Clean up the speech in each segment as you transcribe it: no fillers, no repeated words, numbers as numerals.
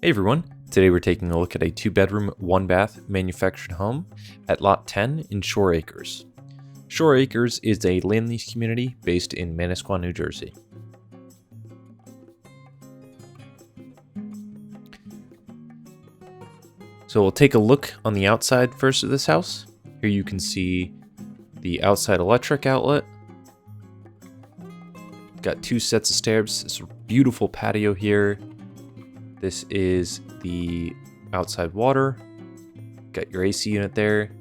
Hey everyone, today we're taking a look at a 2-bedroom, 1-bath manufactured home at Lot 10 in Shore Acres. Shore Acres is a land lease community based in Manasquan, New Jersey. So we'll take a look on the outside first of this house. Here you can see the outside electric outlet. Got 2 sets of stairs. It's a beautiful patio here. This is the outside water. Got your AC unit there.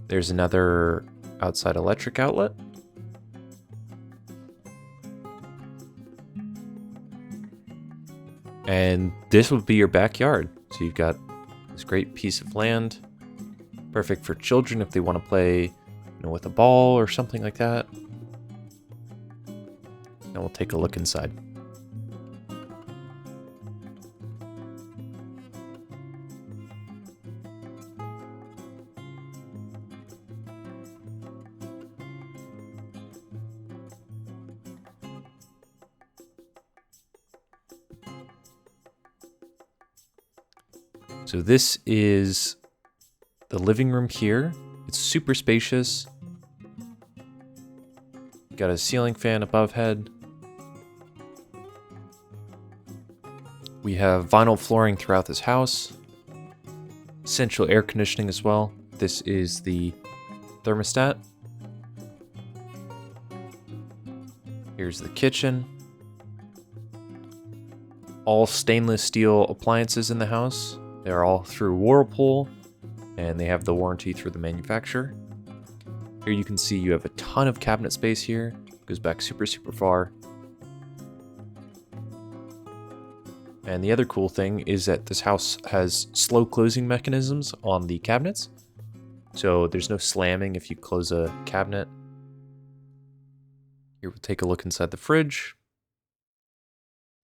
There's another outside electric outlet. And this would be your backyard. So you've got this great piece of land. Perfect for children if they want to play, with a ball or something like that. Now we'll take a look inside. So this is the living room here. It's super spacious. Got a ceiling fan above head. We have vinyl flooring throughout this house. Central air conditioning as well. This is the thermostat. Here's the kitchen. All stainless steel appliances in the house. They're all through Whirlpool, and they have the warranty through the manufacturer. Here you can see you have a ton of cabinet space here. Goes back super far. And the other cool thing is that this house has slow closing mechanisms on the cabinets. So there's no slamming if you close a cabinet. Here we'll take a look inside the fridge.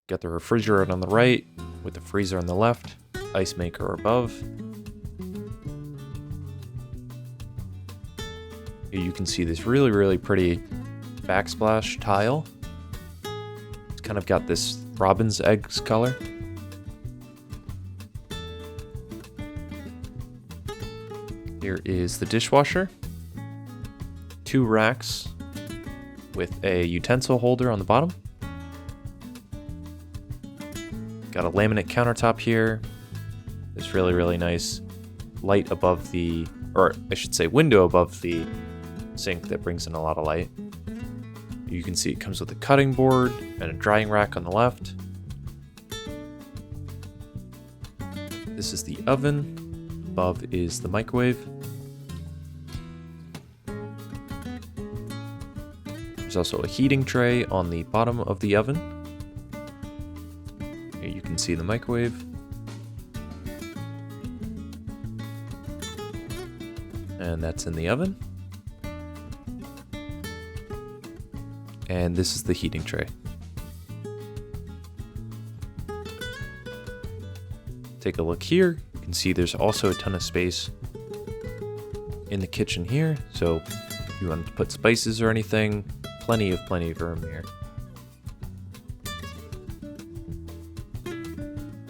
Got the refrigerator on the right with the freezer on the left. Ice maker above. Here you can see this really pretty backsplash tile. It's kind of got this robin's eggs color. Here is the dishwasher. 2 racks with a utensil holder on the bottom. Got a laminate countertop here. This really nice light above the, or I should say window above the sink that brings in a lot of light. You can see it comes with a cutting board and a drying rack on the left. This is the oven. Above is the microwave. There's also a heating tray on the bottom of the oven. Here you can see the microwave. And that's in the oven. And this is the heating tray. Take a look here. You can see there's also a ton of space in the kitchen here. So if you want to put spices or anything, plenty of room here.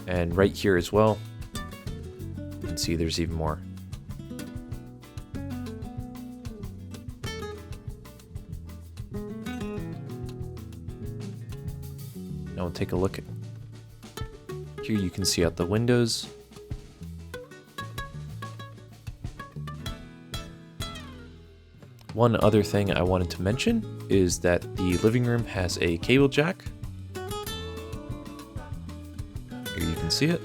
And right here as well, you can see there's even more. Now we'll take a look at here. You can see out the windows. One other thing I wanted to mention is that the living room has a cable jack. Here you can see it.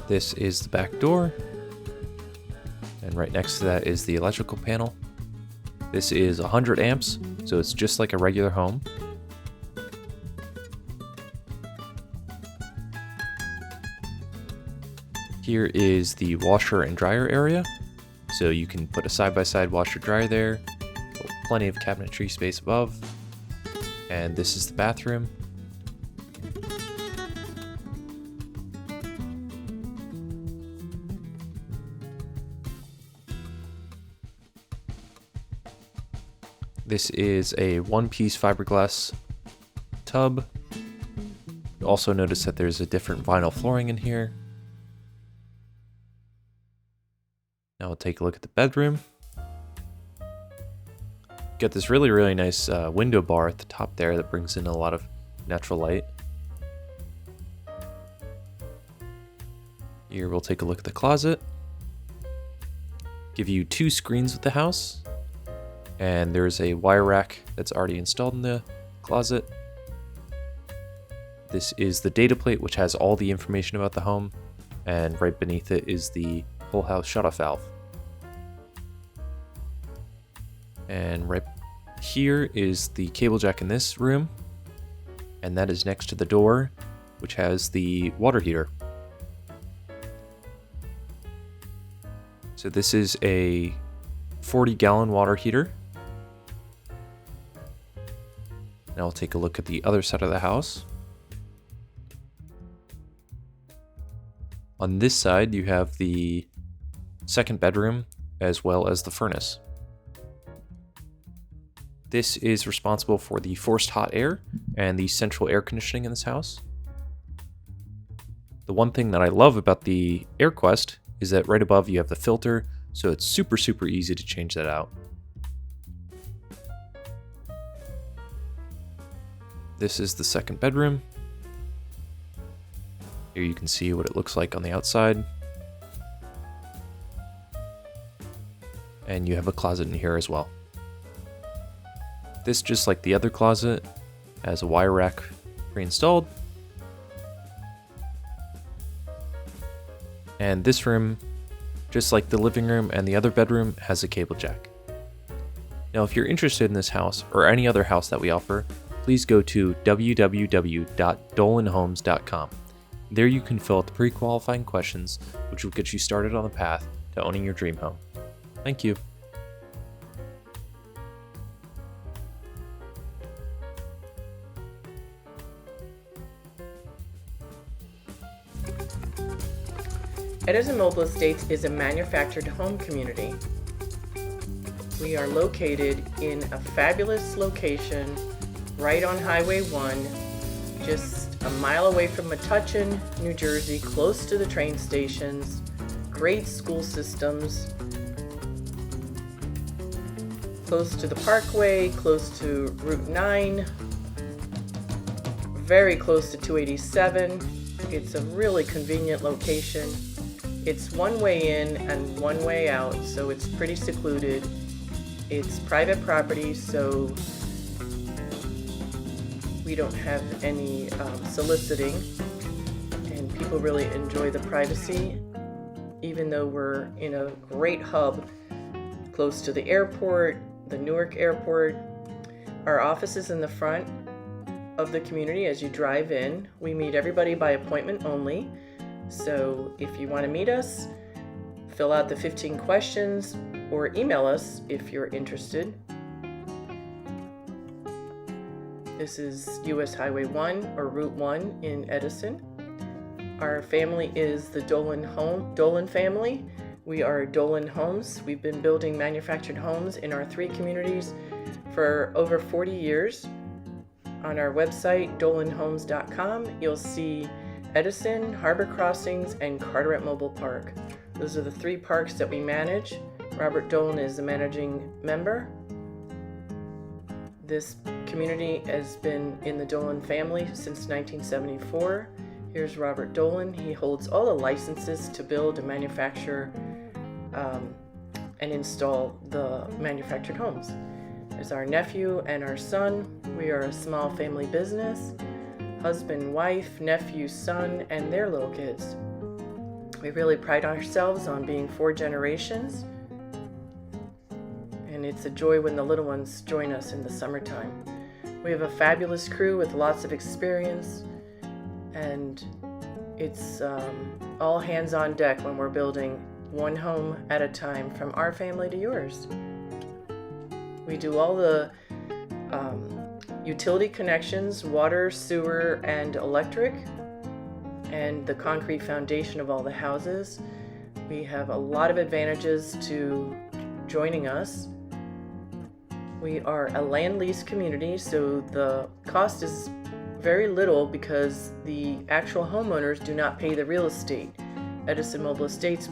This is the back door. And right next to that is the electrical panel. This is 100 amps, so it's just like a regular home. Here is the washer and dryer area. So you can put a side-by-side washer dryer there. Plenty of cabinetry space above. And this is the bathroom. This is a one-piece fiberglass tub. You'll also notice that there's a different vinyl flooring in here. Now we'll take a look at the bedroom. Got this really nice window bar at the top there that brings in a lot of natural light. Here we'll take a look at the closet. Give you 2 screens with the house. And there's a wire rack that's already installed in the closet. This is the data plate, which has all the information about the home. And right beneath it is the whole house shutoff valve. And right here is the cable jack in this room. And that is next to the door, which has the water heater. So this is a 40-gallon water heater. Now we'll take a look at the other side of the house. On this side, you have the second bedroom as well as the furnace. This is responsible for the forced hot air and the central air conditioning in this house. The one thing that I love about the AirQuest is that right above you have the filter, so it's super easy to change that out. This is the second bedroom. Here you can see what it looks like on the outside. And you have a closet in here as well. This, just like the other closet, has a wire rack pre-installed. And this room, just like the living room and the other bedroom, has a cable jack. Now, if you're interested in this house or any other house that we offer, please go to www.dolanhomes.com. There you can fill out the pre-qualifying questions, which will get you started on the path to owning your dream home. Thank you. Edison Mobile Estates is a manufactured home community. We are located in a fabulous location right on Highway 1, just a mile away from Metuchen, New Jersey, close to the train stations, great school systems, close to the Parkway, close to Route 9, very close to 287. It's a really convenient location. It's one way in and one way out, so it's pretty secluded. It's private property, so we don't have any soliciting, and people really enjoy the privacy, even though we're in a great hub close to the airport, the Newark airport. Our office is in the front of the community as you drive in. We meet everybody by appointment only. So if you want to meet us, fill out the 15 questions or email us if you're interested. This is US Highway 1 or Route 1 in Edison. Our family is the Dolan family. We are Dolan Homes. We've been building manufactured homes in our 3 communities for over 40 years. On our website, dolanhomes.com, you'll see Edison, Harbor Crossings, and Carteret Mobile Park. Those are the 3 parks that we manage. Robert Dolan is the managing member. This community has been in the Dolan family since 1974. Here's Robert Dolan. He holds all the licenses to build and manufacture and install the manufactured homes. There's our nephew and our son. We are a small family business. Husband, wife, nephew, son, and their little kids. We really pride ourselves on being 4 generations, and it's a joy when the little ones join us in the summertime. We have a fabulous crew with lots of experience, and it's all hands on deck when we're building one home at a time from our family to yours. We do all the utility connections, water, sewer, and electric, and the concrete foundation of all the houses. We have a lot of advantages to joining us. We are a land lease community, so the cost is very little because the actual homeowners do not pay the real estate. Edison Mobile Estates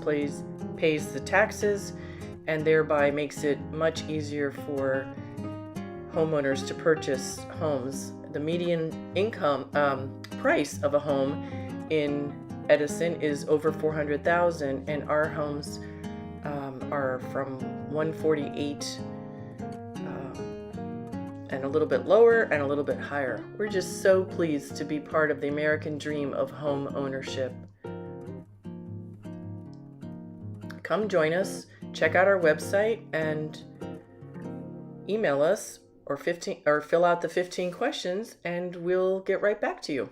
pays the taxes and thereby makes it much easier for homeowners to purchase homes. The median income price of a home in Edison is over $400,000, and our homes are from $148,000 and a little bit lower and a little bit higher. We're just so pleased to be part of the American dream of home ownership. Come join us, check out our website, and email us or fill out the 15 questions, and we'll get right back to you.